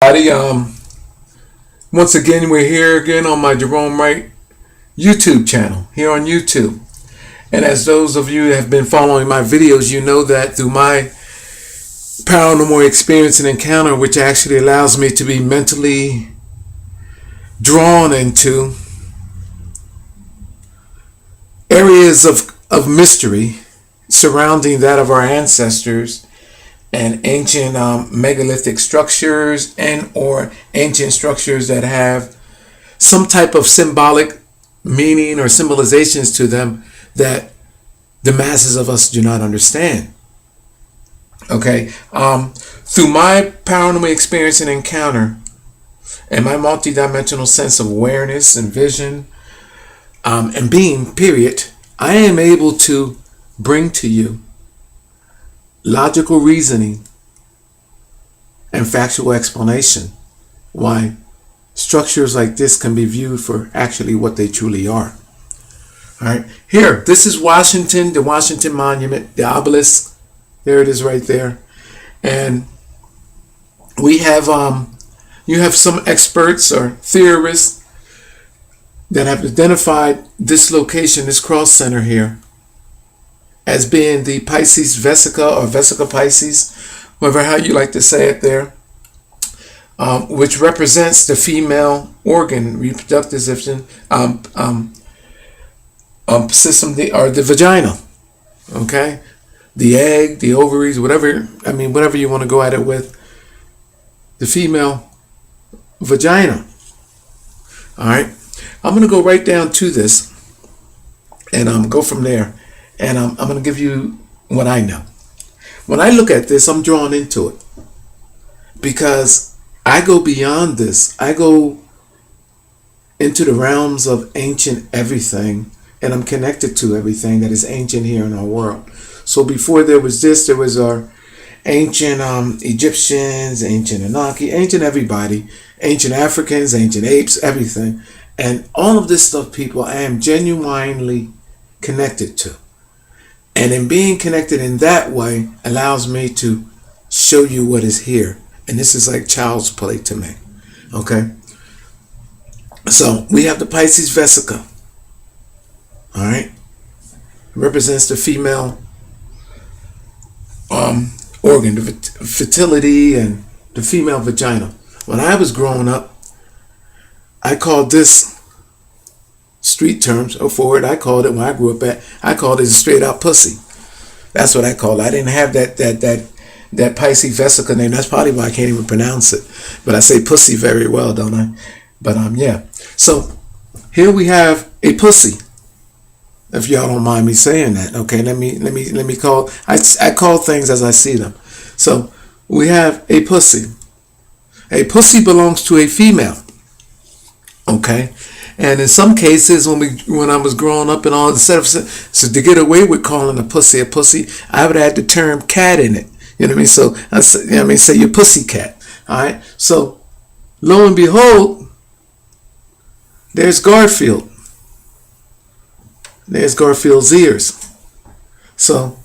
Everybody. Once again, we're here again on my Jerome Wright YouTube channel here on YouTube. And as those of you that have been following my videos, you know that through my paranormal experience and encounter, which actually allows me to be mentally drawn into areas of mystery surrounding that of our ancestors and ancient megalithic structures and or ancient structures that have some type of symbolic meaning or symbolizations to them that the masses of us do not understand. Okay, through my paranormal experience and encounter and my multidimensional sense of awareness and vision and being, period, I am able to bring to you logical reasoning and factual explanation why structures like this can be viewed for actually what they truly are. All right, here, this is Washington, the Washington Monument, the obelisk. There it is right there. And we have, you have some experts or theorists that have identified this location, this cross center here, as being the Pisces vesica or vesica Pisces, whatever how you like to say it there, which represents the female organ, reproductive system, system, or the vagina. Okay, the egg, the ovaries, whatever. I mean, whatever you want to go at it with, the female vagina. All right, I'm going to go right down to this, and go from there. And I'm going to give you what I know. When I look at this, I'm drawn into it because I go beyond this. I go into the realms of ancient everything, and I'm connected to everything that is ancient here in our world. So before there was this, there was our ancient Egyptians, ancient Anunnaki, ancient everybody, ancient Africans, ancient apes, everything. And all of this stuff, people, I am genuinely connected to. And in being connected in that way allows me to show you what is here. And this is like child's play to me. Okay. So we have the Pisces vesica. All right. It represents the female organ, the fertility and the female vagina. When I was growing up, I called this, street terms for it, I called it, when I grew up at, I called it a straight out pussy. That's what I called it. I didn't have that Pisces vesica name. That's probably why I can't even pronounce it. But I say pussy very well, don't I? But yeah. So here we have a pussy. If y'all don't mind me saying that, okay? Let me call. I call things as I see them. So we have a pussy. A pussy belongs to a female. Okay. And in some cases, when I was growing up and all, so to get away with calling a pussy, I would add the term cat in it. You know what I mean? So say your pussy cat. All right. So lo and behold, there's Garfield. There's Garfield's ears. So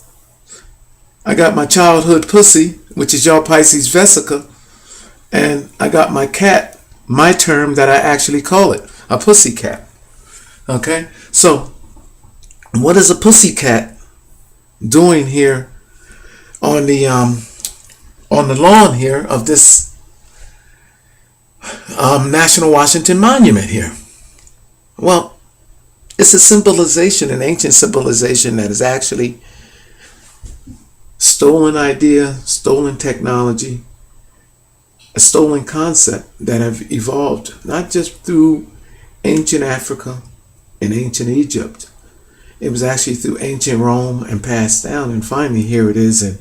I got my childhood pussy, which is y'all Pisces vesica, and I got my cat, my term that I actually call it. A pussycat. Okay, so what is a pussycat doing here on the lawn here of this National Washington Monument here? Well, it's a symbolization, an ancient symbolization that is actually stolen idea, stolen technology, a stolen concept that have evolved not just through ancient Africa and ancient Egypt. It was actually through ancient Rome and passed down, and finally here it is in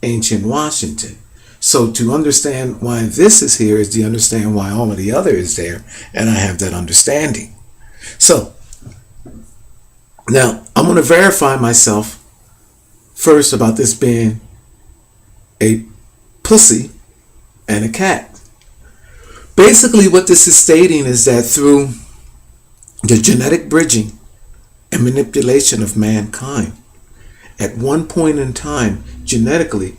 ancient Washington. So to understand why this is here is to understand why all of the other is there, and I have that understanding. So now I'm going to verify myself first about this being a pussy and a cat. Basically what this is stating is that through the genetic bridging and manipulation of mankind, at one point in time, genetically,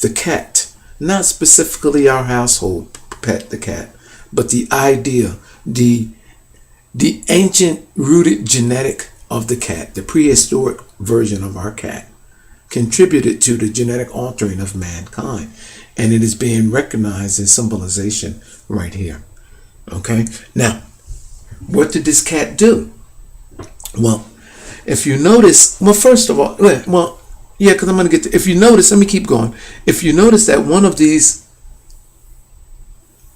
the cat, not specifically our household pet the cat, but the idea, the ancient rooted genetic of the cat, the prehistoric version of our cat, contributed to the genetic altering of mankind. And it is being recognized in symbolization right here. Okay? Now, what did this cat do? Well, if you notice, well, first of all, because I'm going to get to, if you notice, let me keep going. If you notice that one of these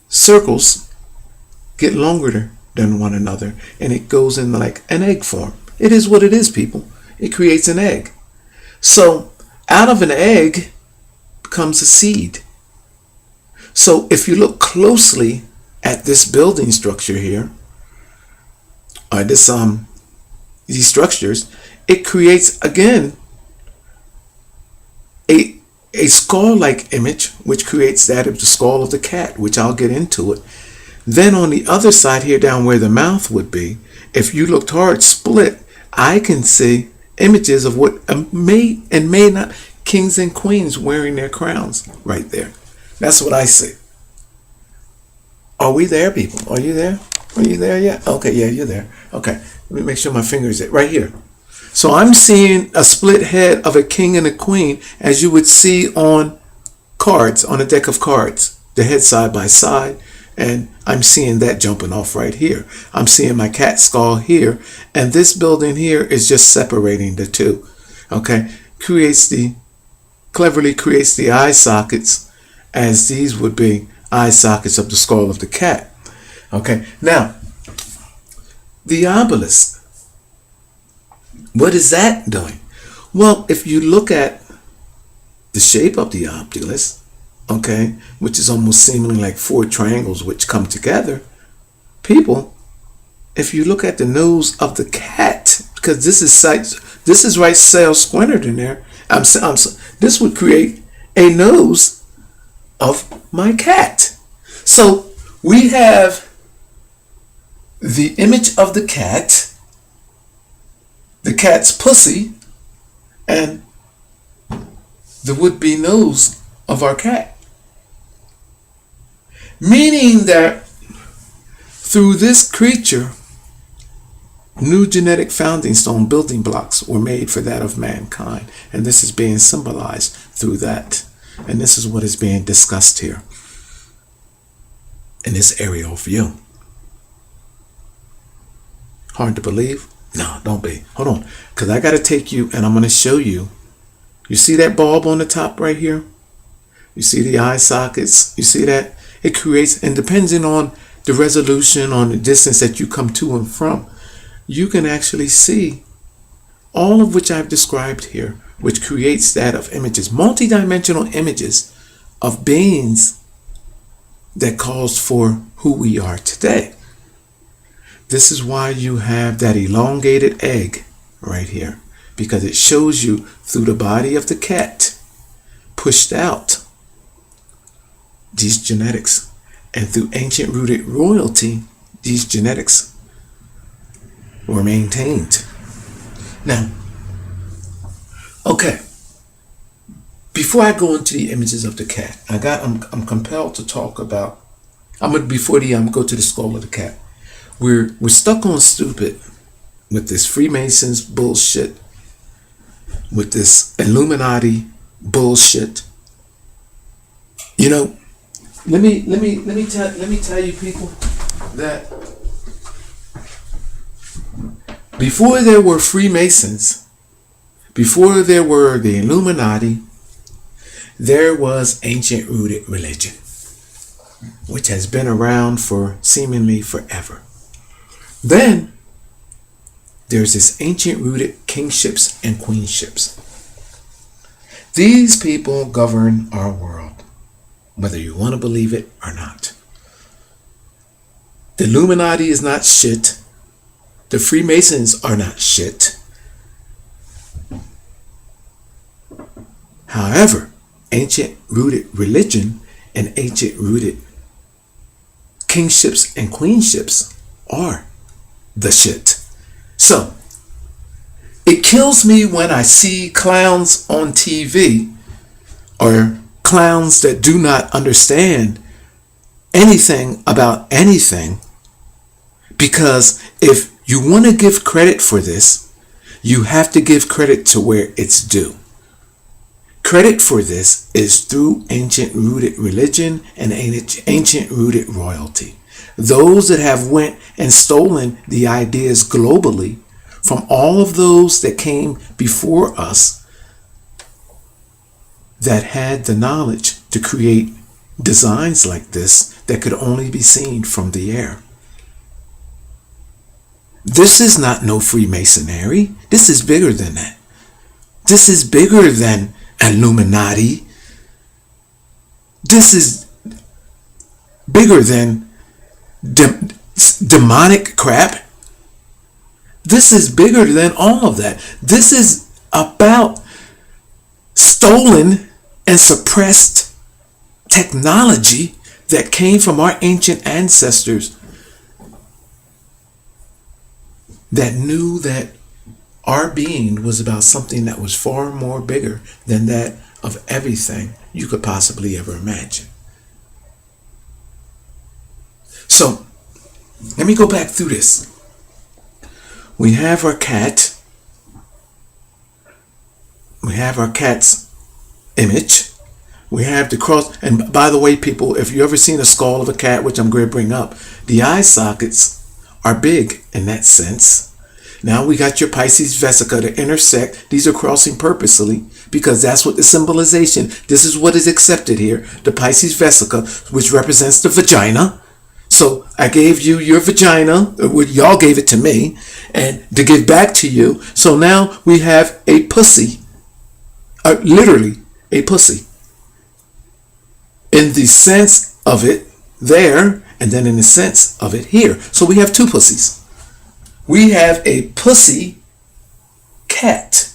circles get longer than one another, and it goes in like an egg form. It is what it is, people. It creates an egg. So out of an egg comes a seed. So if you look closely at this building structure here, or these structures, it creates again a skull-like image, which creates that of the skull of the cat, which I'll get into it. Then on the other side here, down where the mouth would be, if you looked hard, split, I can see images of what may and may not, kings and queens wearing their crowns right there. That's what I see. Are we there, people? Are you there? Are you there yet? Okay, yeah, you're there. Okay, let me make sure my finger is right here. So I'm seeing a split head of a king and a queen, as you would see on cards, on a deck of cards, the head side by side. And I'm seeing that jumping off right here. I'm seeing my cat skull here. And this building here is just separating the two. Okay, cleverly creates the eye sockets, as these would be eye sockets of the skull of the cat. Okay, now, the obelisk. What is that doing? Well, if you look at the shape of the obelisk, okay, which is almost seemingly like four triangles which come together, people, if you look at the nose of the cat, because this is right cell squinted in there, this would create a nose of my cat. So we have the image of the cat's pussy, and the would-be nose of our cat. Meaning that through this creature, new genetic founding stone building blocks were made for that of mankind. And this is being symbolized through that. And this is what is being discussed here in this aerial view. Hard to believe? No, don't be. Hold on. Because I got to take you and I'm going to show you. You see that bulb on the top right here? You see the eye sockets? You see that? It creates, and depending on the resolution, on the distance that you come to and from, you can actually see all of which I've described here, which creates that of images, multidimensional images of beings that calls for who we are today. This is why you have that elongated egg right here, because it shows you through the body of the cat pushed out these genetics, and through ancient rooted royalty, these genetics were maintained. Now, okay, before I go into the images of the cat, I'm compelled to talk about, before go to the skull of the cat. We're stuck on stupid with this Freemasons bullshit, with this Illuminati bullshit. You know, let me tell you people that before there were Freemasons, before there were the Illuminati, there was ancient rooted religion, which has been around for seemingly forever. Then there's this ancient rooted kingships and queenships. These people govern our world, whether you want to believe it or not. The Illuminati is not shit. The Freemasons are not shit. However, ancient rooted religion and ancient rooted kingships and queenships are the shit. So it kills me when I see clowns on TV, or clowns that do not understand anything about anything, because if you want to give credit for this, you have to give credit to where it's due. Credit for this is through ancient rooted religion and ancient rooted royalty. Those that have went and stolen the ideas globally from all of those that came before us that had the knowledge to create designs like this that could only be seen from the air. This is not no Freemasonry. This is bigger than that. This is bigger than Illuminati. This is bigger than demonic crap. This is bigger than all of that. This is about stolen and suppressed technology that came from our ancient ancestors that knew that our being was about something that was far more bigger than that of everything you could possibly ever imagine. So, let me go back through this. We have our cat. We have our cat's image. We have the cross. And by the way, people, if you ever seen a skull of a cat, which I'm going to bring up, the eye sockets are big in that sense. Now we got your Pisces vesica to intersect. These are crossing purposely because that's what the symbolization, this is what is accepted here. The Pisces vesica, which represents the vagina. So I gave you your vagina, y'all gave it to me, and to give back to you. So now we have a pussy, literally a pussy. In the sense of it there, and then in the sense of it here. So we have two pussies. We have a pussy cat.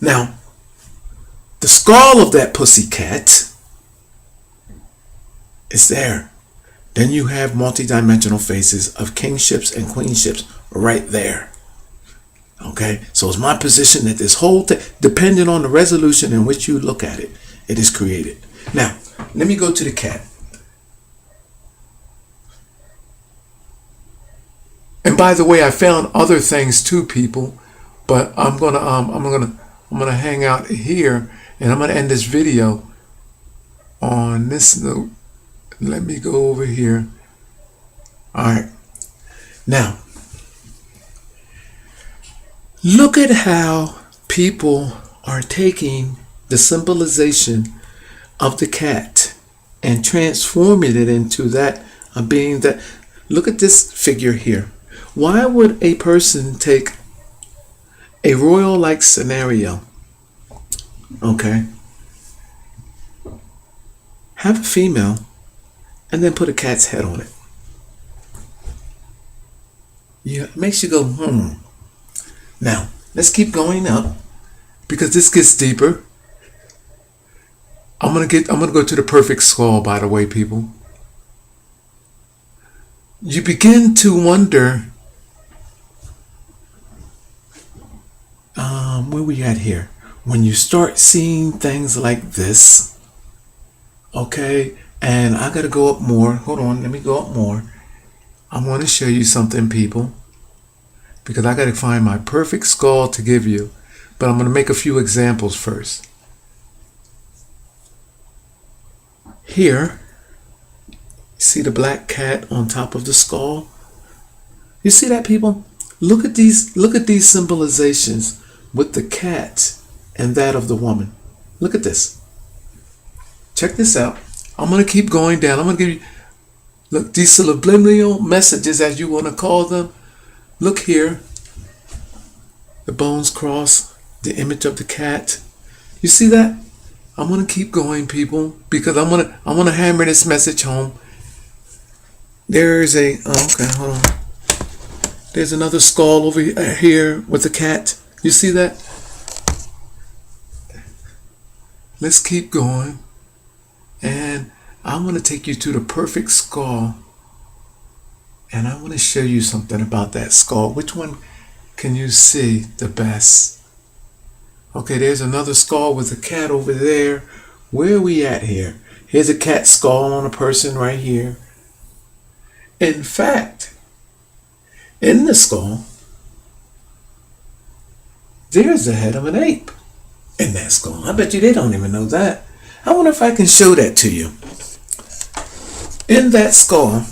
Now, the skull of that pussy cat is there. Then you have multidimensional faces of kingships and queenships right there. Okay, so it's my position that this whole thing, depending on the resolution in which you look at it, it is created. Now, let me go to the cat. And by the way, I found other things too, people, but I'm gonna hang out here, and I'm gonna end this video on this note. Let me go over here. All right. Now, look at how people are taking the symbolization of the cat and transforming it into that being that. Look at this figure here. Why would a person take a royal-like scenario, okay, have a female, and then put a cat's head on it? Yeah, it makes you go, Now, let's keep going up because this gets deeper. I'm gonna go to the perfect skull, by the way, people. You begin to wonder, where we at here? When you start seeing things like this, okay, and I gotta go up more. Hold on, let me go up more. I want to show you something, people, because I gotta find my perfect skull to give you, but I'm gonna make a few examples first. Here, see the black cat on top of the skull? You see that, people? Look at these symbolizations with the cat and that of the woman. Look at this. Check this out. I'm going to keep going down. I'm going to give you, look, these subliminal messages, as you want to call them. Look here. The bones cross, the image of the cat. You see that? I'm going to keep going, people, because I'm going to hammer this message home. There's okay, hold on. There's another skull over here with a cat. You see that? Let's keep going. And I'm going to take you to the perfect skull. And I want to show you something about that skull. Which one can you see the best? Okay, there's another skull with a cat over there. Where are we at here? Here's a cat skull on a person right here. In fact, in the skull, there's the head of an ape in that skull. I bet you they don't even know that. I wonder if I can show that to you. In that skull,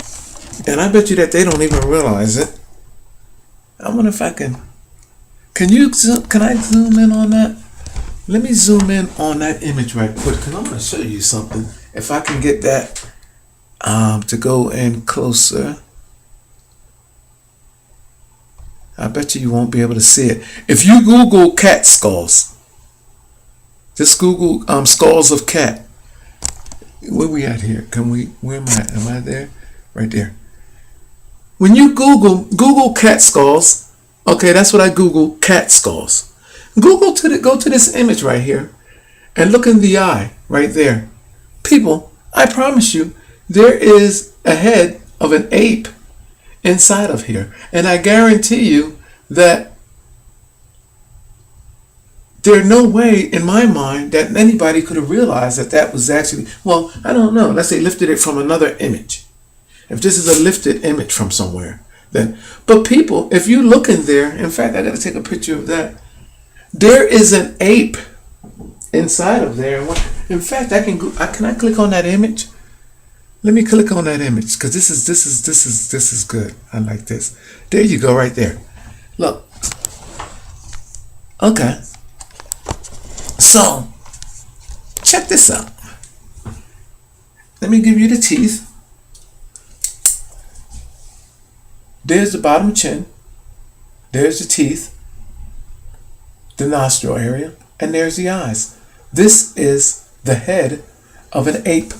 and I bet you that they don't even realize it. I wonder if I can. Can I zoom in on that? Let me zoom in on that image right quick, because I'm going to show you something. If I can get that to go in closer. I bet you won't be able to see it. If you Google cat skulls, just Google skulls of cat. Where we at here? Where am I? Am I there? Right there. When you Google cat skulls, okay, that's what I Google, cat skulls. Go to this image right here and look in the eye right there. People, I promise you, there is a head of an ape inside of here. And I guarantee you that there's no way in my mind that anybody could have realized that that was actually, well, I don't know. Let's say lifted it from another image. If this is a lifted image from somewhere, then, but people, if you look in there, in fact, I got to take a picture of that. There is an ape inside of there. In fact, can I click on that image? Let me click on that image, because this is good. I like this. There you go, right there. Look. Okay. So, check this out. Let me give you the teeth. There's the bottom chin. There's the teeth, the nostril area, and there's the eyes. This is the head of an ape.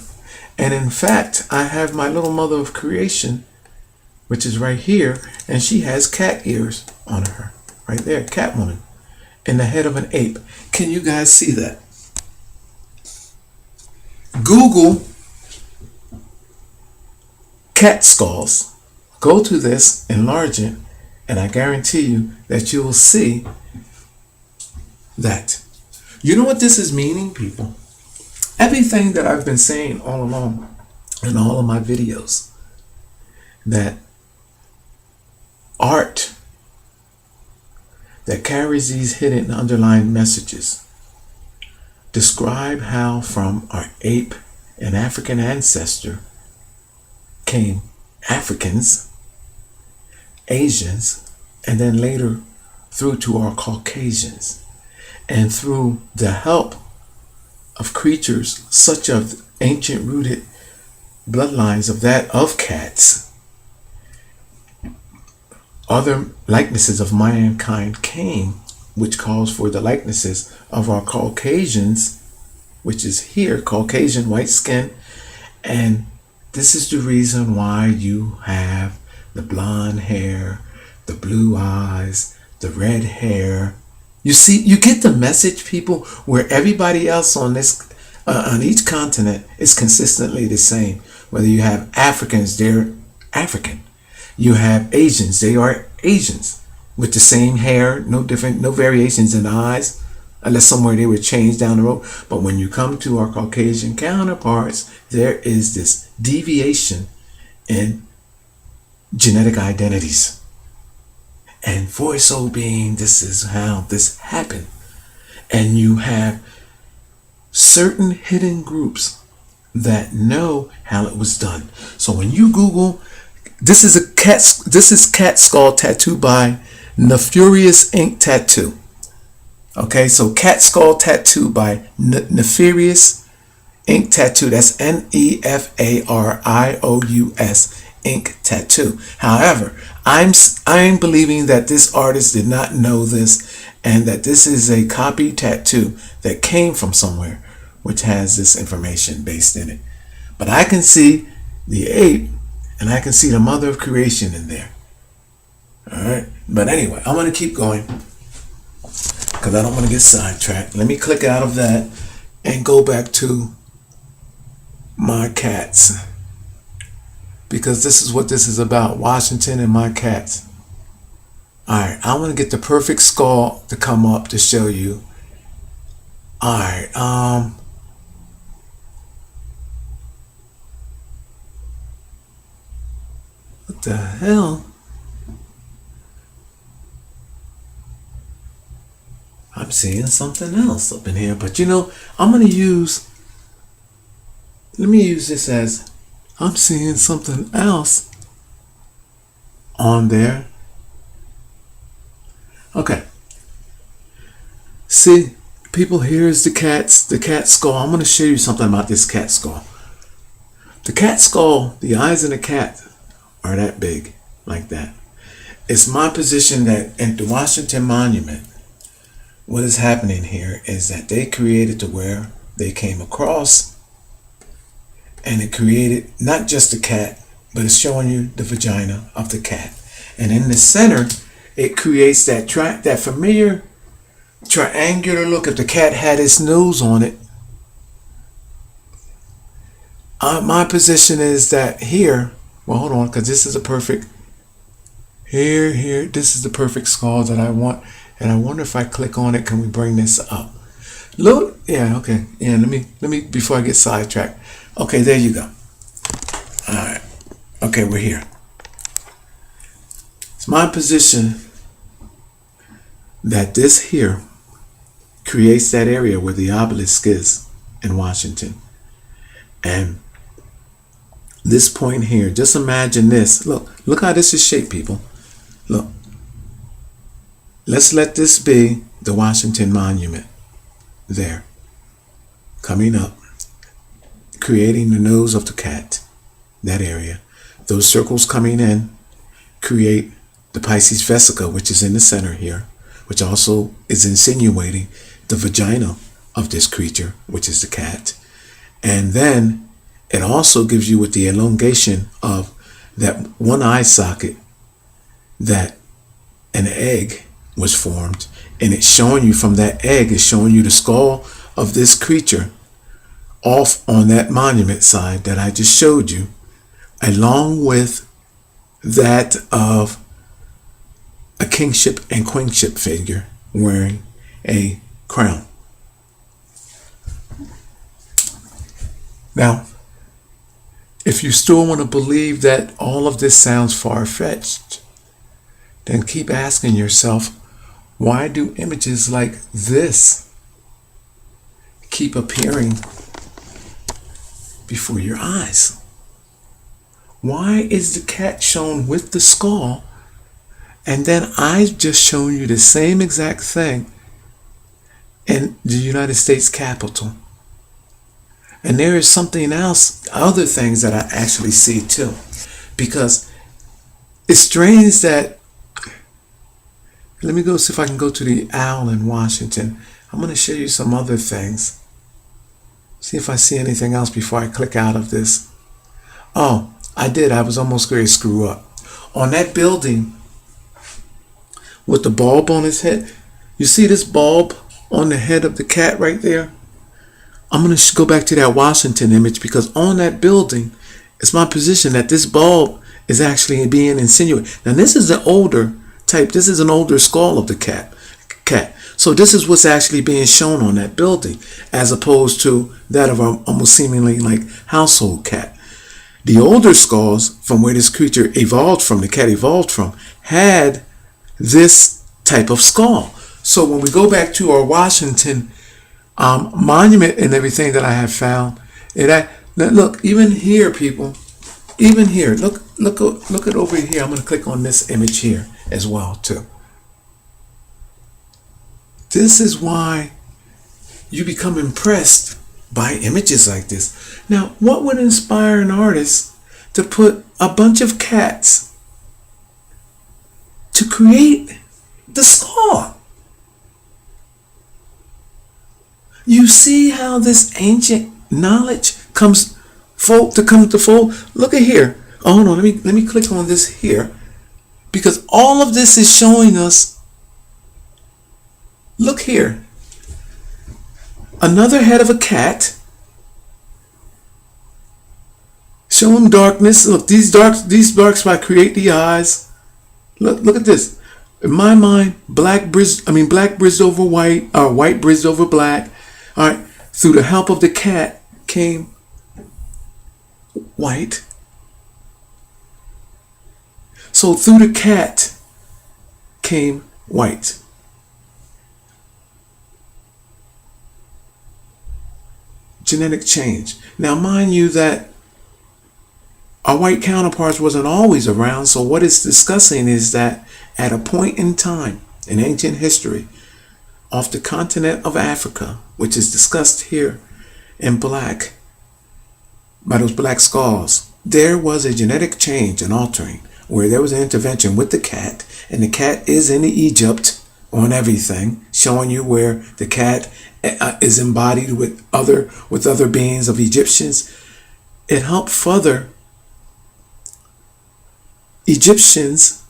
And in fact, I have my little mother of creation, which is right here, and she has cat ears on her. Right there, Catwoman, and the head of an ape. Can you guys see that? Google cat skulls. Go to this, enlarge it, and I guarantee you that you will see that. You know what this is meaning, people? Everything that I've been saying all along in all of my videos, that art that carries these hidden underlying messages describe how from our ape and African ancestor came Africans, Asians, and then later through to our Caucasians. And through the help of creatures such as ancient rooted bloodlines of that of cats, other likenesses of mankind came, which calls for the likenesses of our Caucasians, which is here, Caucasian white skin. And this is the reason why you have the blonde hair, the blue eyes, the red hair. You see, you get the message, people, where everybody else on this, on each continent is consistently the same. Whether you have Africans, they're African. You have Asians, they are Asians with the same hair, no different, no variations in the eyes, unless somewhere they were changed down the road. But when you come to our Caucasian counterparts, there is this deviation in genetic identities. And for it so being, this is how this happened. And you have certain hidden groups that know how it was done. So when you Google, this is cat skull tattoo by Nefarious Ink Tattoo. Okay, so cat skull tattoo by Nefarious Ink Tattoo. That's Nefarious Ink Tattoo. However, I'm believing that this artist did not know this, and that this is a copy tattoo that came from somewhere, which has this information based in it. But I can see the ape, and I can see the mother of creation in there. All right. But anyway, I'm going to keep going because I don't want to get sidetracked. Let me click out of that and go back to my cats, because this is what this is about. Washington and my cats. All right. I want to get the perfect skull to come up to show you. All right. What the hell? I'm seeing something else up in here. But you know, let me use this as I'm seeing something else on there. Okay. See, people, here's the cat skull. I'm going to show you something about this cat skull. The cat skull, the eyes in the cat are that big, like that. It's my position that at the Washington Monument, what is happening here is that they created to where they came across, and it created not just the cat, but it's showing you the vagina of the cat. And in the center, it creates that familiar triangular look. If the cat had its nose on it, my position is that here, well, hold on, because this is a perfect, this is the perfect skull that I want. And I wonder if I click on it, can we bring this up? Look, yeah, okay. Yeah, let me, before I get sidetracked. Okay, there you go. All right. Okay, we're here. It's my position that this here creates that area where the obelisk is in Washington. And this point here, just imagine this. Look how this is shaped, people. Look. Let's let this be the Washington Monument. There. Coming up. Creating the nose of the cat. That area. Those circles coming in create the Pisces vesica, which is in the center here, which also is insinuating the vagina of this creature, which is the cat. And then it also gives you with the elongation of that one eye socket that an egg was formed, and it's showing you from that egg, it's showing you the skull of this creature off on that monument side that I just showed you, along with that of a kingship and queenship figure wearing a crown. Now, if you still want to believe that all of this sounds far-fetched, then keep asking yourself, why do images like this keep appearing before your eyes? Why is the cat shown with the skull, and then I've just shown you the same exact thing in the United States Capitol? And there is something else, other things that I actually see too, because it's strange that, let me go see if I can go to the owl in Washington. I'm going to show you some other things. See if I see anything else before I click out of this. Oh, I did. I was almost going to screw up. On that building with the bulb on its head, you see this bulb on the head of the cat right there? I'm going to go back to that Washington image, because on that building, it's my position that this bulb is actually being insinuated. Now, this is the older type. This is an older skull of the cat. So this is what's actually being shown on that building, as opposed to that of a almost seemingly like household cat. The older skulls from where this creature evolved from, the cat evolved from, had this type of skull. So when we go back to our Washington monument and everything that I have found, look, even here, people, even here, look at over here. I'm going to click on this image here as well too. This is why you become impressed by images like this. Now, what would inspire an artist to put a bunch of cats to create the skull? You see how this ancient knowledge comes to fold? Look at here. Oh, hold on, let me click on this here, because all of this is showing us. Look here. Another head of a cat. Showing darkness. Look, these dark spots create the eyes. Look at this. In my mind, black bridged over white, or white bridged over black. All right. Through the help of the cat came white. So through the cat came white. Genetic change. Now, mind you that our white counterparts wasn't always around, so what it's discussing is that at a point in time in ancient history, off the continent of Africa, which is discussed here in black, by those black skulls, there was a genetic change, an altering, where there was an intervention with the cat, and the cat is in Egypt on everything, showing you where the cat is embodied with other beings of Egyptians. It helped further Egyptians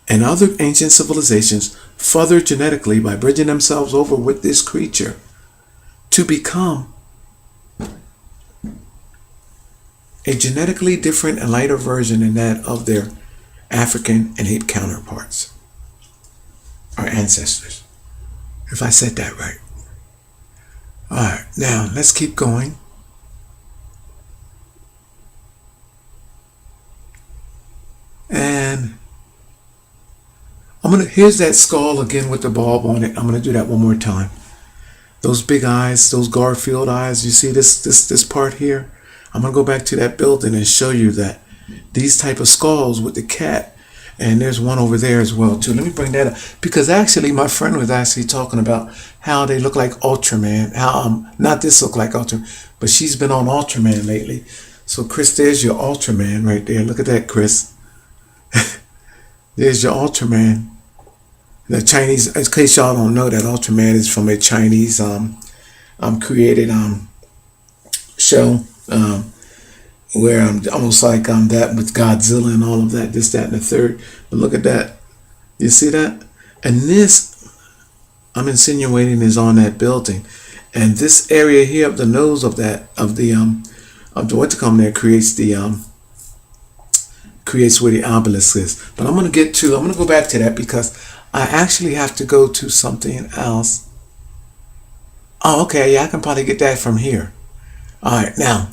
and other ancient civilizations further genetically by bridging themselves over with this creature to become a genetically different and lighter version than that of their African and ape counterparts, our ancestors, if I said that right. All right, now let's keep going. And here's that skull again with the bulb on it. I'm gonna do that one more time. Those big eyes, those Garfield eyes, you see this part here? I'm gonna go back to that building and show you that these type of skulls with the cat, and there's one over there as well too. Let me bring that up, because actually my friend was actually talking about how they look like Ultraman, how not this look like Ultraman, but she's been on Ultraman lately. So Chris, there's your Ultraman right there. Look at that, Chris. There's your Ultraman. The Chinese, in case y'all don't know, that Ultraman is from a Chinese created show where almost like that with Godzilla and all of that, this, that, and the third. But look at that. You see that? And this, I'm insinuating, is on that building. And this area here of the nose of the what to come there creates where the obelisk is. But I'm going to go back to that because I actually have to go to something else. Oh, okay. Yeah, I can probably get that from here. All right. Now,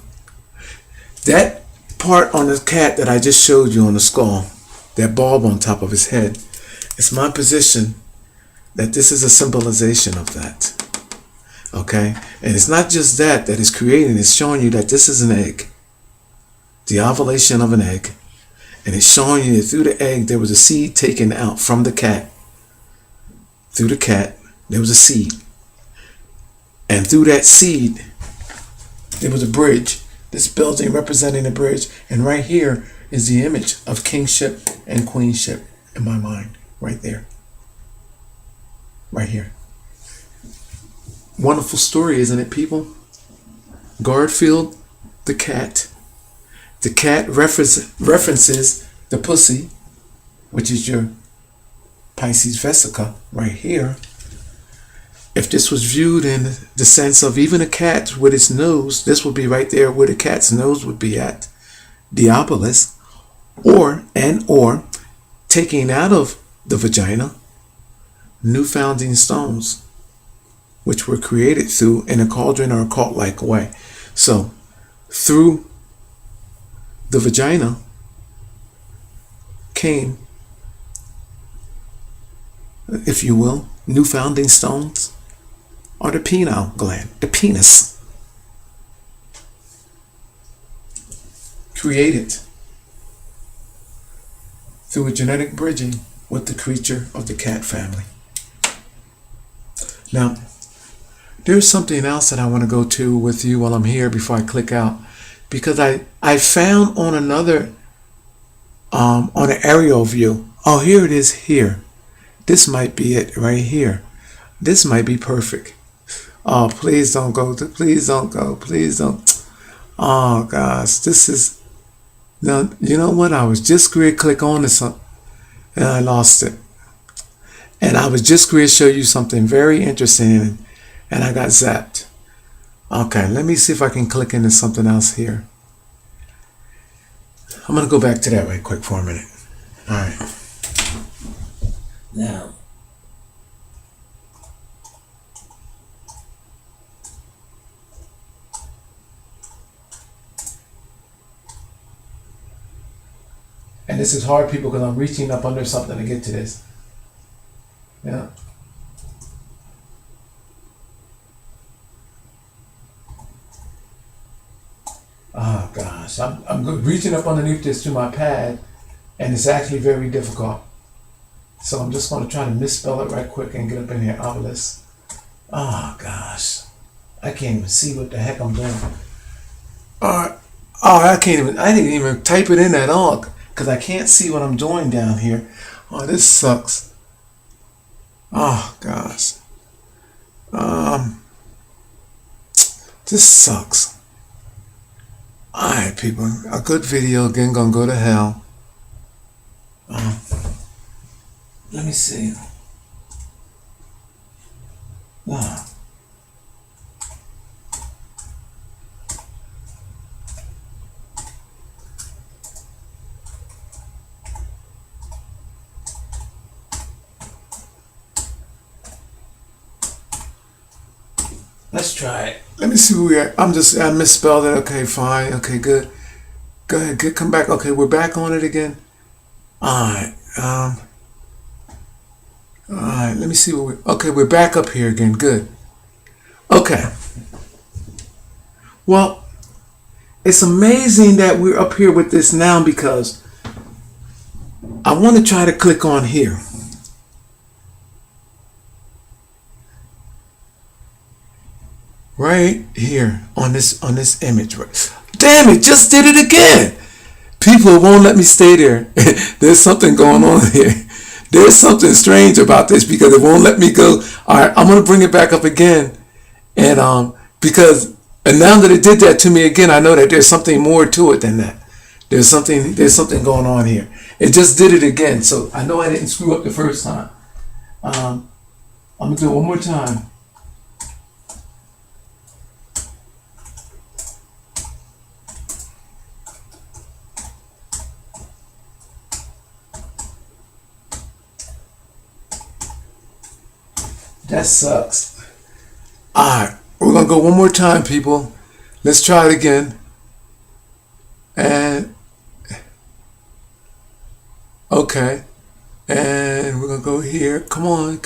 that part on the cat that I just showed you on the skull, that bulb on top of his head, it's my position that this is a symbolization of that. Okay? And it's not just that is creating, it's showing you that this is an egg. The ovulation of an egg. And it's showing you that through the egg, there was a seed taken out from the cat. Through the cat, there was a seed. And through that seed, there was a bridge. This building representing a bridge. And right here is the image of kingship and queenship in my mind. Right there. Right here. Wonderful story, isn't it, people? Garfield, the cat. The cat references the pussy, which is your Pisces vesica right here. If this was viewed in the sense of even a cat with its nose, this would be right there where the cat's nose would be at, the obelisk, or taking out of the vagina, new founding stones, which were created through in a cauldron or a cult-like way. So, through the vagina came, if you will, new founding stones, or the pineal gland, the penis, created through a genetic bridging with the creature of the cat family. Now, there's something else that I want to go to with you while I'm here before I click out, because I found on another on an aerial view. Oh, here it is here. This might be it right here. This might be perfect. Oh, please don't go. Please don't go. Please don't. Oh, gosh. This is... Now, you know what? I was just going to click on this and I lost it. And I was just going to show you something very interesting and I got zapped. Okay, let me see if I can click into something else here. I'm going to go back to that right quick for a minute. All right. Now, And this is hard, people, because I'm reaching up under something to get to this. Yeah. Oh gosh, I'm reaching up underneath this to my pad, and it's actually very difficult. So I'm just going to try to misspell it right quick and get up in here. Obelisk. Oh gosh, I can't even see what the heck I'm doing. Oh, I didn't even type it in at all because I can't see what I'm doing down here. Oh, this sucks. Oh gosh. This sucks. Alright, people, a good video again gonna go to hell. Let me see. Let's try it. Let me see where we are. I misspelled it. Okay, fine. Okay, good. Go ahead, come back. Okay, we're back on it again. Alright. Alright, let me see where okay, we're back up here again. Good. Okay. Well, it's amazing that we're up here with this now because I want to try to click on here. Right here on this image. Right. Damn it, just did it again. People won't let me stay there. There's something going on here. There's something strange about this because it won't let me go. All right, I'm going to bring it back up again. And now that it did that to me again, I know that there's something more to it than that. There's something going on here. It just did it again. So I know I didn't screw up the first time. I'm going to do it one more time. That sucks. Alright, we're going to go one more time, people. Let's try it again. And, okay. And we're going to go here. Come on.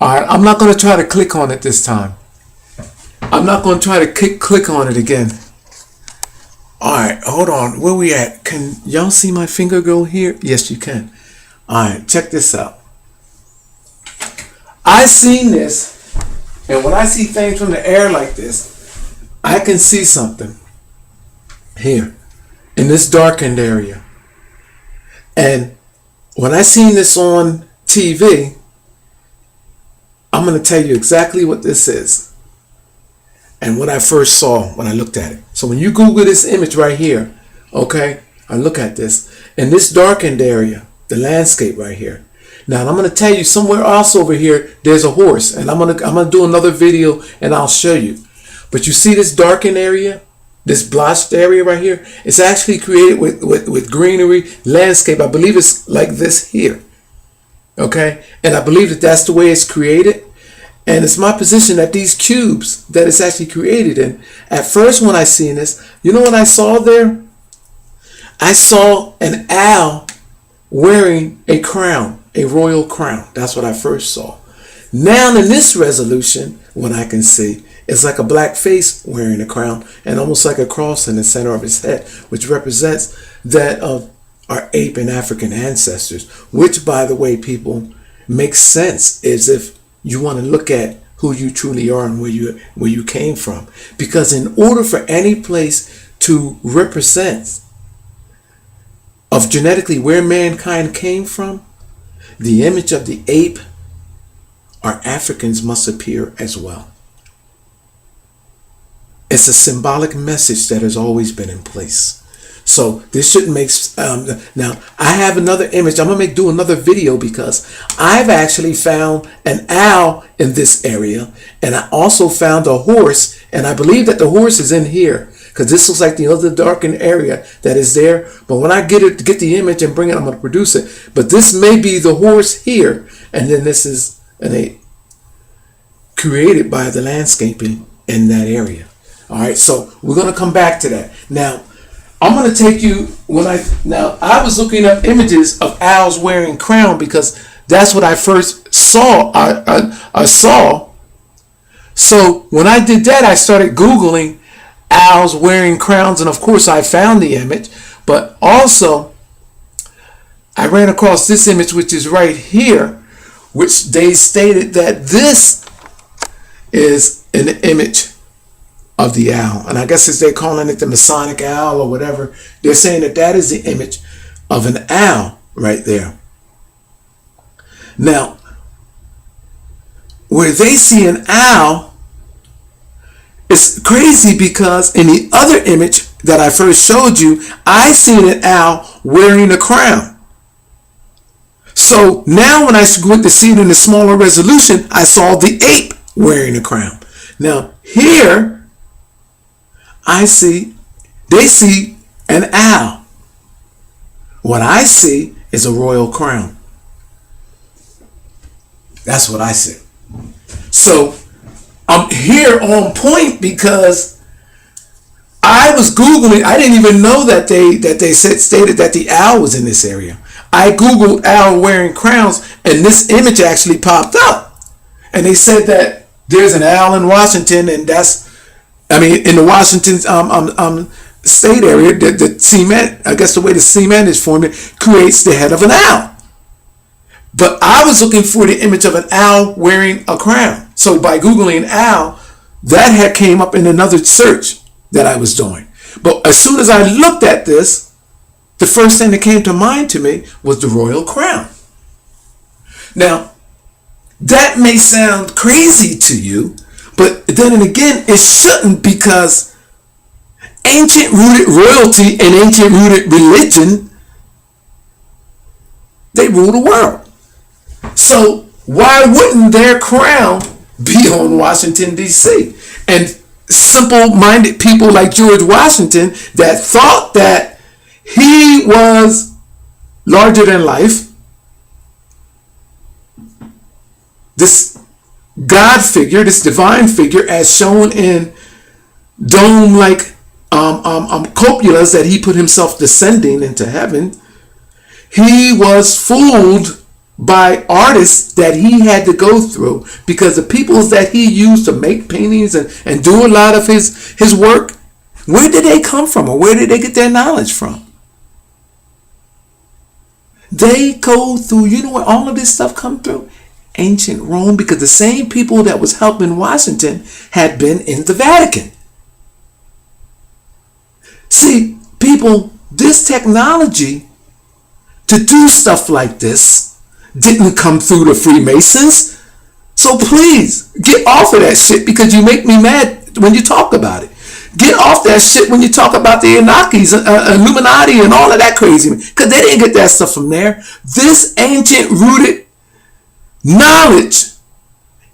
Alright, I'm not going to try to click on it this time. I'm not going to try to click on it again. Alright, hold on. Where we at? Can y'all see my finger go here? Yes, you can. Alright, check this out. I seen this, and when I see things from the air like this, I can see something here in this darkened area. And when I seen this on TV, I'm going to tell you exactly what this is and what I first saw when I looked at it. So when you Google this image right here, okay, I look at this in this darkened area, the landscape right here. Now I'm going to tell you somewhere else over here there's a horse, and I'm going to do another video and I'll show you. But you see this darkened area, this blotched area right here? It's actually created with greenery, landscape. I believe it's like this here. Okay? And I believe that that's the way it's created. And it's my position that these cubes that it's actually created in. At first when I seen this, you know what I saw there? I saw an owl wearing a crown. A royal crown. That's what I first saw. Now in this resolution, what I can see is like a black face wearing a crown and almost like a cross in the center of his head, which represents that of our ape and African ancestors, which, by the way, people, makes sense as if you want to look at who you truly are and where you came from. Because in order for any place to represent of genetically where mankind came from, the image of the ape, our Africans must appear as well. It's a symbolic message that has always been in place. So this shouldn't make now I have another image. I'm gonna do another video because I've actually found an owl in this area, and I also found a horse, and I believe that the horse is in here because this looks like the other darkened area that is there. But when I get the image and bring it, I'm going to produce it. But this may be the horse here, and then this is an ape created by the landscaping in that area. All right, so we're going to come back to that. Now, I'm going to take you now I was looking up images of owls wearing crown because that's what I first saw. I saw. So when I did that, I started Googling owls wearing crowns, and of course I found the image, but also I ran across this image, which is right here, which they stated that this is an image of the owl. And I guess as they're calling it the Masonic owl or whatever, they're saying that that is the image of an owl right there. Now, where they see an owl, it's crazy because in the other image that I first showed you, I seen an owl wearing a crown. So now when I went to see it in a smaller resolution, I saw the ape wearing a crown. Now here, they see an owl. What I see is a royal crown. That's what I see. So I'm here on point because I was Googling. I didn't even know that they stated that the owl was in this area. I Googled owl wearing crowns, and this image actually popped up. And they said that there's an owl in Washington, and in the Washington state area, the cement, I guess the way the cement is forming, creates the head of an owl. But I was looking for the image of an owl wearing a crown. So by Googling owl, that had came up in another search that I was doing. But as soon as I looked at this, the first thing that came to mind to me was the royal crown. Now, that may sound crazy to you, but then again, it shouldn't, because ancient rooted royalty and ancient rooted religion, they rule the world. So why wouldn't their crown be on Washington, D.C.? And simple-minded people like George Washington that thought that he was larger than life, this God figure, this divine figure, as shown in dome-like cupolas that he put himself descending into heaven, he was fooled by artists that he had to go through, because the peoples that he used to make paintings and do a lot of his work, where did they come from, or where did they get their knowledge from? They go through, you know where all of this stuff come through? Ancient Rome, because the same people that was helping Washington had been in the Vatican. See, people, this technology to do stuff like this didn't come through the Freemasons. So please, get off of that shit, because you make me mad when you talk about it. Get off that shit when you talk about the Anunnakis, Illuminati, and all of that crazy, because they didn't get that stuff from there. This ancient rooted knowledge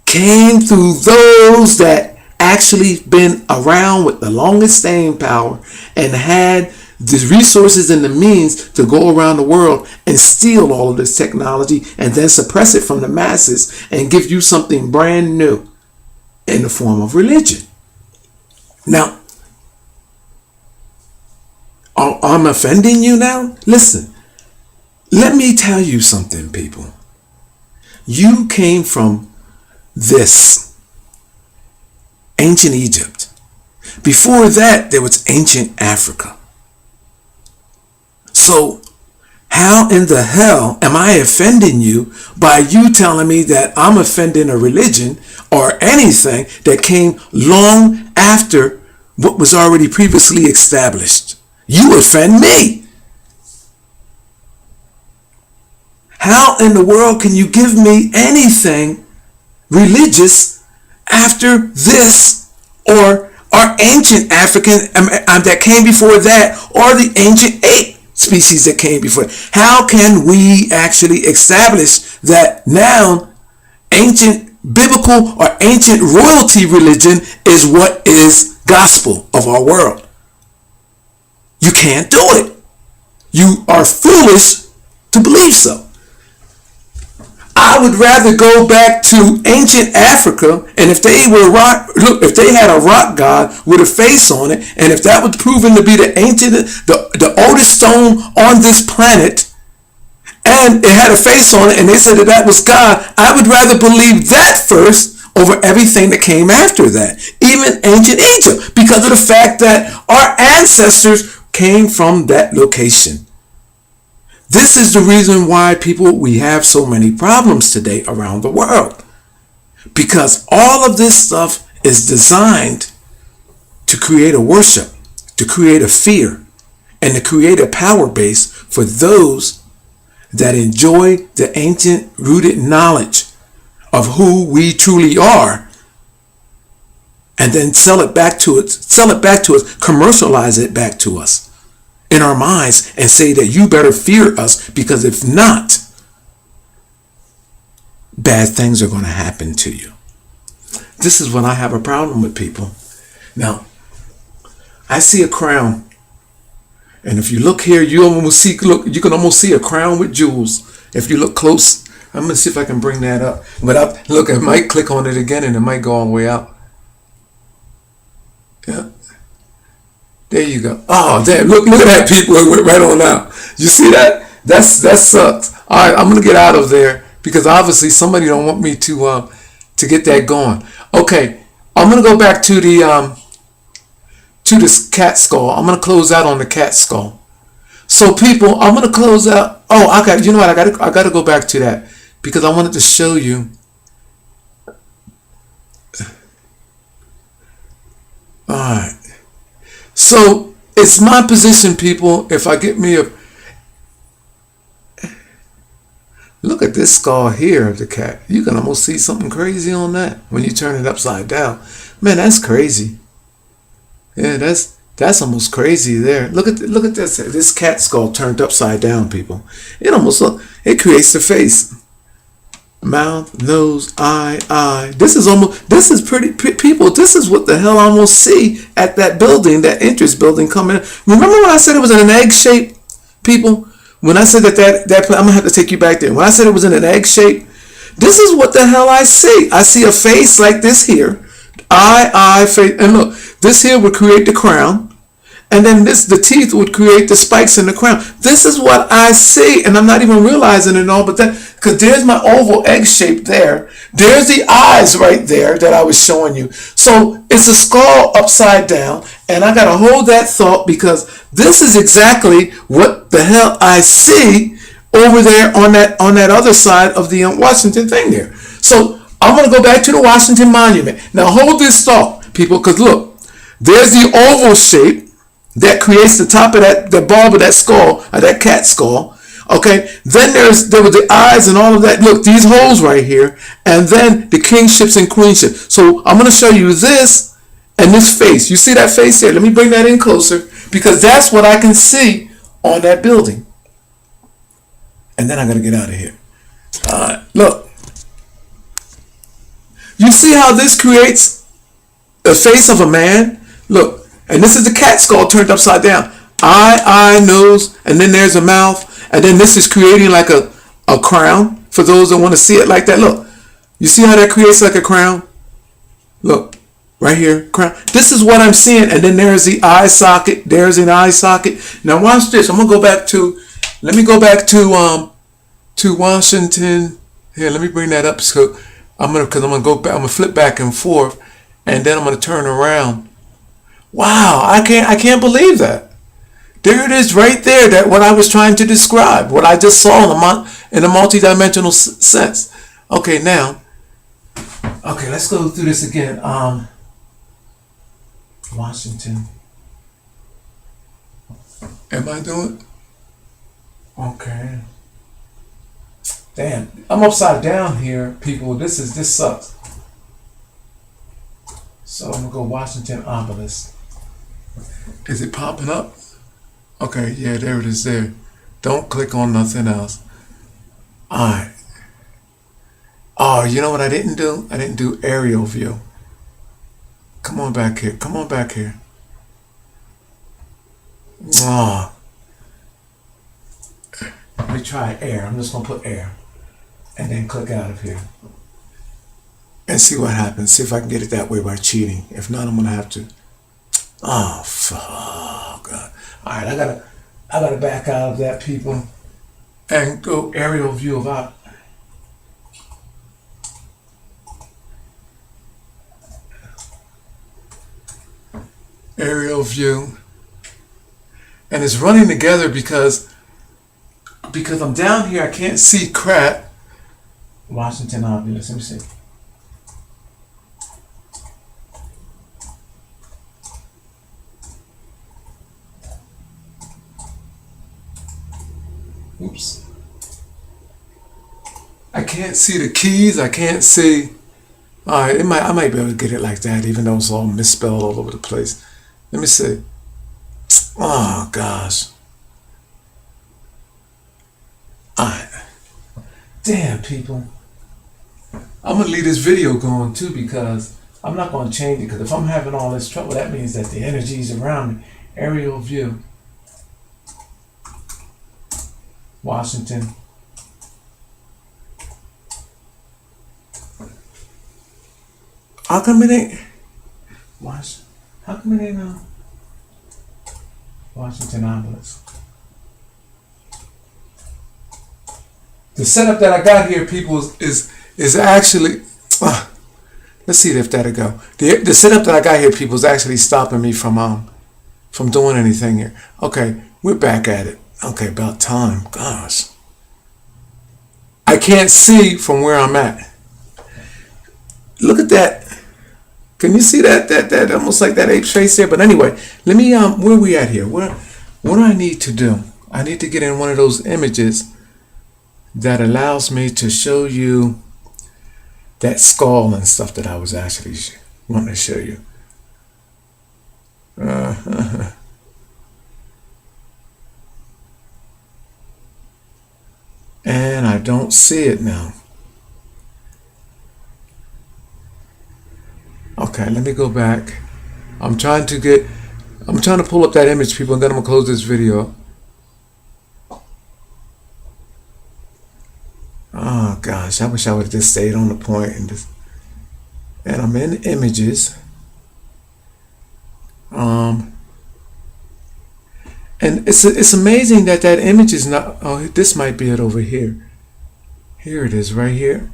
came through those that actually been around with the longest staying power and had the resources and the means to go around the world and steal all of this technology and then suppress it from the masses and give you something brand new in the form of religion. Now, I'm offending you now? Listen, let me tell you something, people. You came from this ancient Egypt. Before that, there was ancient Africa. So how in the hell am I offending you by you telling me that I'm offending a religion or anything that came long after what was already previously established? You offend me. How in the world can you give me anything religious after this, or ancient African that came before that, or the ancient ape species that came before? How can we actually establish that now ancient biblical or ancient royalty religion is what is gospel of our world? You can't do it. You are foolish to believe so. I would rather go back to ancient Africa, and if they were if they had a rock god with a face on it, and if that was proven to be the oldest stone on this planet, and it had a face on it, and they said that was God, I would rather believe that first over everything that came after that, even ancient Egypt, because of the fact that our ancestors came from that location. This is the reason why we have so many problems today around the world. Because all of this stuff is designed to create a worship, to create a fear, and to create a power base for those that enjoy the ancient rooted knowledge of who we truly are, and then sell it back to us, commercialize it back to us in our minds, and say that you better fear us, because if not, bad things are going to happen to you. This is when I have a problem with people. Now, I see a crown, and if you look here, you can almost see a crown with jewels. If you look close, I'm going to see if I can bring that up. But look, I might click on it again, and it might go all the way out. Yeah. There you go. Oh, damn. Look at that, people. It went right on out. You see that? That sucks. All right, I'm going to get out of there, because obviously somebody don't want me to get that going. Okay, I'm going to go back to this cat skull. I'm going to close out on the cat skull. So people, I'm going to close out. Oh, okay. You know what? I got to go back to that, because I wanted to show you. All right. So it's my position, people, if I get me look at this skull here of the cat. You can almost see something crazy on that when you turn it upside down. Man, that's crazy. Yeah, that's almost crazy there. Look at this cat skull turned upside down, people. It creates the face. Mouth, nose, eye. This is pretty, people. This is what the hell I almost see at that building, that entrance building coming in. Remember when I said it was in an egg shape, people? When I said that I'm gonna have to take you back there. When I said it was in an egg shape, this is what the hell I see. I see a face like this here, eye, face, and look, this here would create the crown. And then the teeth would create the spikes in the crown. This is what I see, and I'm not even realizing it all, but because there's my oval egg shape there. There's the eyes right there that I was showing you. So it's a skull upside down, and I got to hold that thought, because this is exactly what the hell I see over there on that other side of the Washington thing there. So I'm going to go back to the Washington Monument. Now hold this thought, people, because look, there's the oval shape that creates the top of the bulb of that skull, of that cat skull. Okay, then there were the eyes and all of that. Look, these holes right here, and then the kingships and queenships. So I'm going to show you this and this face. You see that face there? Let me bring that in closer, because that's what I can see on that building. And then I'm going to get out of here. Look. You see how this creates the face of a man? Look. And this is the cat skull turned upside down. Eye, nose, and then there's a mouth. And then this is creating like a crown for those that want to see it like that. Look, you see how that creates like a crown? Look, right here, crown. This is what I'm seeing. And then there's the eye socket. There's an eye socket. Now watch this. Let me go back to Washington. Here, let me bring that up. So I'm gonna flip back and forth, and then I'm gonna turn around. Wow, I can't believe that. There it is right there, that what I was trying to describe, what I just saw in a multi-dimensional sense. Okay, now, let's go through this again. Washington. Am I doing? Okay. Damn, I'm upside down here, people. This sucks. So I'm gonna go Washington obelisk. Is it popping up? Okay, yeah, there it is there. Don't click on nothing else. Alright. Oh, you know what I didn't do? I didn't do aerial view. Come on back here. Oh. Let me try air. I'm just gonna put air. and then click out of here and see what happens. See if I can get it that way by cheating. If not, I'm gonna have to. Oh fuck! God. All right, I gotta back out of that, people, and go aerial view of out. Aerial view, and it's running together because I'm down here. I can't see crap. Washington obvious. Let me see. Oops. I can't see the keys. I can't see. All right, I might be able to get it like that, even though it's all misspelled all over the place. Let me see. Oh gosh. All right. Damn, people. I'm gonna leave this video going too, because I'm not gonna change it. Because if I'm having all this trouble, that means that the energies around me. Aerial view. Washington. How come it ain't? How come it ain't Washington obelisk? The setup that I got here, people, is actually. Let's see if that'll go. The setup that I got here, people, is actually stopping me from doing anything here. Okay, we're back at it. Okay, about time. Gosh. I can't see from where I'm at. Look at that. Can you see that almost like that ape's face there? But anyway, let me where we at here? What do I need to do? I need to get in one of those images that allows me to show you that skull and stuff that I was actually wanting to show you. And I don't see it now. Okay, let me go back. I'm trying to pull up that image, people, and then I'm gonna close this video. Oh gosh, I wish I would have just stayed on the point and I'm in images. And it's amazing that image is not. Oh, this might be it over here. Here it is, right here.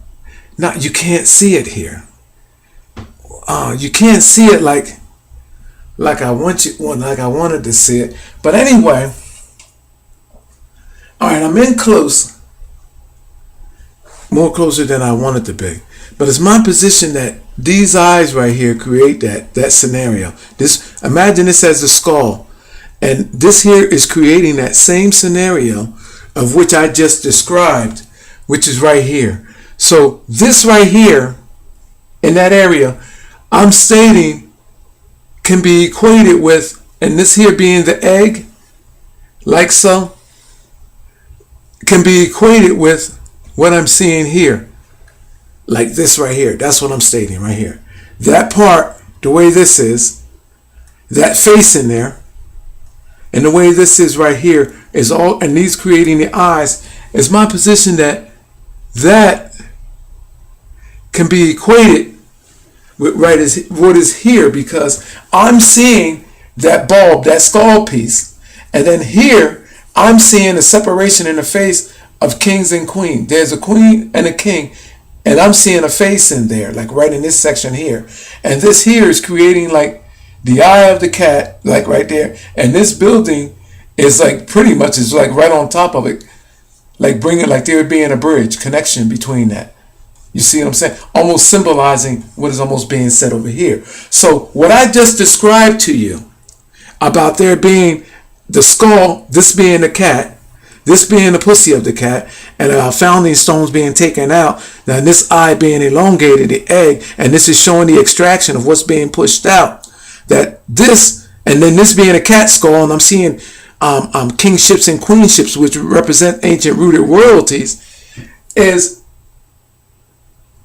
Not, you can't see it here. You can't see it like I wanted to see it. But anyway, all right, I'm in close, more closer than I wanted to be. But it's my position that these eyes right here create that scenario. Imagine this as a skull, and this here is creating that same scenario of which I just described, which is right here. So this right here in that area, I'm stating, can be equated with, and this here being the egg, like so, can be equated with what I'm seeing here, like this right here. That's what I'm stating right here. That part, the way this is, that face in there, and the way this is right here is all, and these creating the eyes, is my position that can be equated with what is here, because I'm seeing that bulb, that skull piece, and then here I'm seeing a separation in the face of kings and queen. There's a queen and a king, and I'm seeing a face in there, like right in this section here. And this here is creating like the eye of the cat, like right there. And this building is like pretty much is like right on top of it, like bringing, like there being a bridge connection between that. You see what I'm saying? Almost symbolizing what is almost being said over here. So what I just described to you about there being the skull, this being the cat, this being the pussy of the cat, and founding stones being taken out, now this eye being elongated, the egg, and this is showing the extraction of what's being pushed out. That this, and then this being a cat skull, and I'm seeing kingships and queenships, which represent ancient rooted royalties, is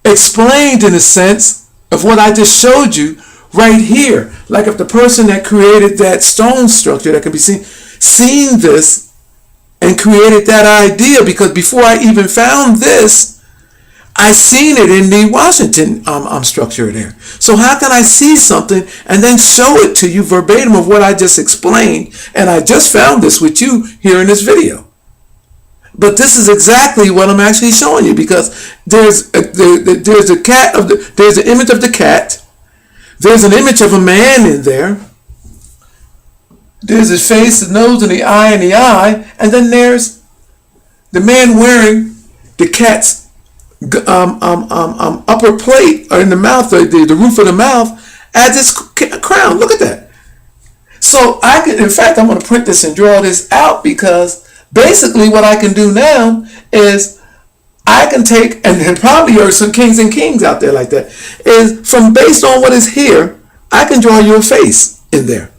explained in a sense of what I just showed you right here. Like if the person that created that stone structure that can be seeing this and created that idea, because before I even found this, I seen it in the Washington structure there. So how can I see something and then show it to you verbatim of what I just explained? And I just found this with you here in this video. But this is exactly what I'm actually showing you, because there's an image of the cat. There's an image of a man in there. There's his face, the nose, and the eye, and then there's the man wearing the cat's upper plate, or in the mouth, the roof of the mouth, as its crown. Look at that. So I can, in fact, I'm going to print this and draw this out, because basically what I can do now is I can take, and there probably are some kings and kings out there like that, is from based on what is here, I can draw you a face in there.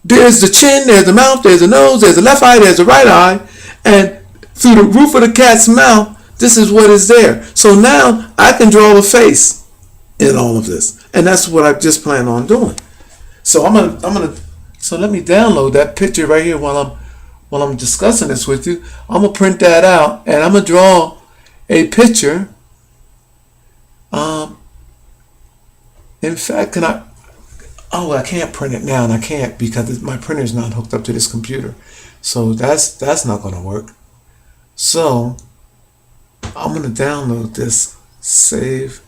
There's the chin, there's the mouth, there's the nose, there's the left eye, there's the right eye, and through the roof of the cat's mouth, this is what is there. So now I can draw a face in all of this, and that's what I just plan on doing. So so let me download that picture right here while I'm discussing this with you. I'm gonna print that out, and I'm gonna draw a picture. In fact, can I? Oh, I can't print it now, and I can't because my printer is not hooked up to this computer. So that's not gonna work. So I'm gonna download this, save.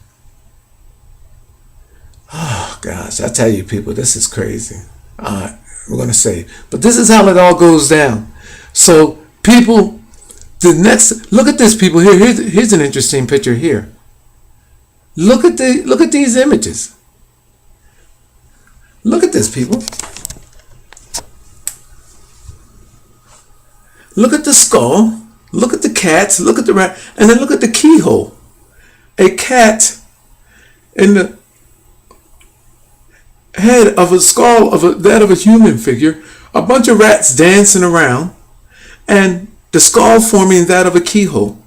Oh gosh, I tell you people, this is crazy. Alright, we're gonna save. But this is how it all goes down. So people, look at this, people. Here's an interesting picture here. Look at these images. Look at this, people. Look at the skull. Look at the cats. Look at the rat, and then look at the keyhole. A cat in the head of a skull that of a human figure. A bunch of rats dancing around, and the skull forming that of a keyhole.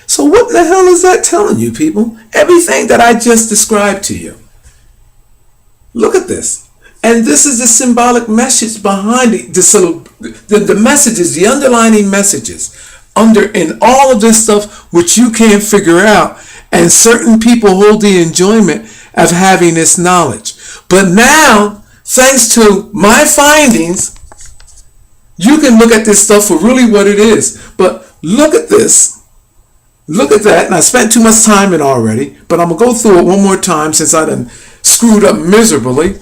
So what the hell is that telling you, people? Everything that I just described to you. Look at this. And this is the symbolic message behind it. The messages, the underlining messages in all of this stuff which you can't figure out. And certain people hold the enjoyment of having this knowledge. But now, thanks to my findings, you can look at this stuff for really what it is. But look at this. Look at that. And I spent too much time in already. But I'm going to go through it one more time since I done screwed up miserably.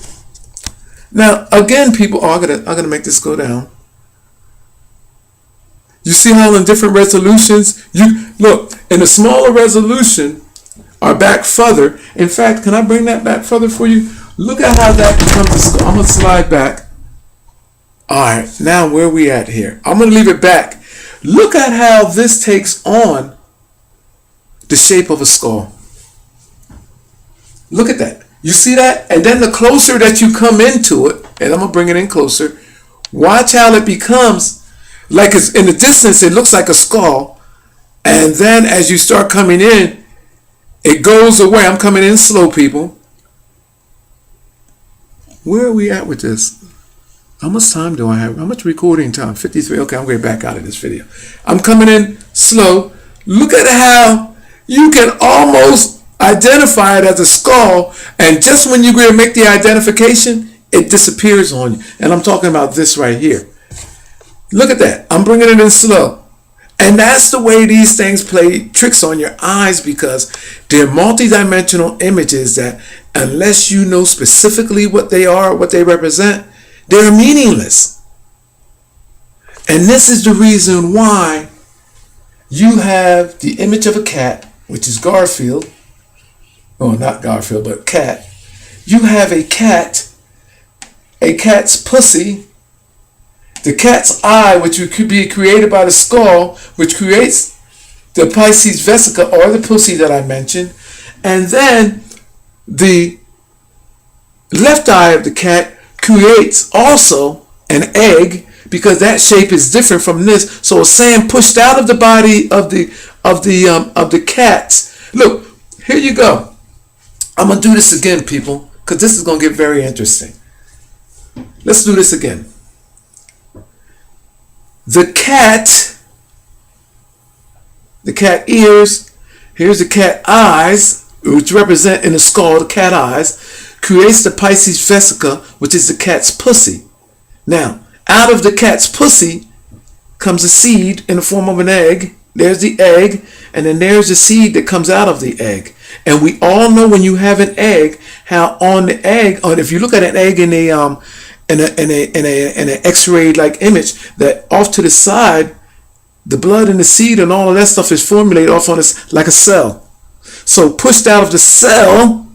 Now, again, people, I'm gonna make this go down. You see how in different resolutions, look, in a smaller resolution, are back further. In fact, can I bring that back further for you? Look at how that becomes. I'm gonna slide back. All right, now where are we at here? I'm gonna leave it back. Look at how this takes on the shape of a skull. Look at that. You see that? And then the closer that you come into it, and I'm going to bring it in closer, watch how it becomes, like it's in the distance, it looks like a skull. And then as you start coming in, it goes away. I'm coming in slow, people. Where are we at with this? How much time do I have? How much recording time? 53. Okay, I'm going back out of this video. I'm coming in slow. Look at how you can almost identify it as a skull, and just when you go to make the identification, it disappears on you. And I'm talking about this right here. Look at that. I'm bringing it in slow. And that's the way these things play tricks on your eyes, because they're multidimensional images that, unless you know specifically what they are, what they represent, they're meaningless. And this is the reason why you have the image of a cat, which is Garfield. Oh, not Garfield, but cat. You have a cat's pussy, the cat's eye, which could be created by the skull, which creates the Pisces vesica, or the pussy that I mentioned, and then the left eye of the cat creates also an egg, because that shape is different from this. So it's sand pushed out of the body of the cats. Look, here you go. I'm going to do this again, people, because this is going to get very interesting. Let's do this again. The cat ears, Here's the cat eyes, which represent in the skull the cat eyes, creates the Pisces vesica, which is the cat's pussy. Now, out of the cat's pussy comes a seed in the form of an egg. There's the egg, and then there's the seed that comes out of the egg. And we all know when you have an egg, how on the egg, or if you look at an egg in an X-ray like image, that off to the side, the blood and the seed and all of that stuff is formulated off on this like a cell. So pushed out of the cell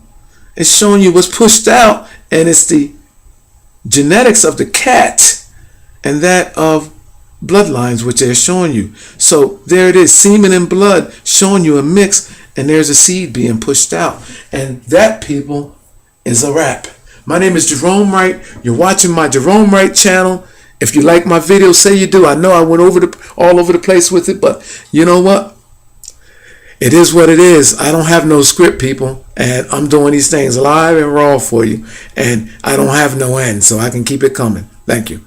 is showing you what's pushed out, and it's the genetics of the cat and that of bloodlines which they're showing you. So there it is, semen and blood showing you a mix, and there's a seed being pushed out. And that, people, is a wrap. My name is Jerome Wright. You're watching my Jerome Wright channel. If you like my videos, say you do. I know I went all over the place with it, but you know what? It is what it is. I don't have no script, people, and I'm doing these things live and raw for you, and I don't have no end, so I can keep it coming. Thank you.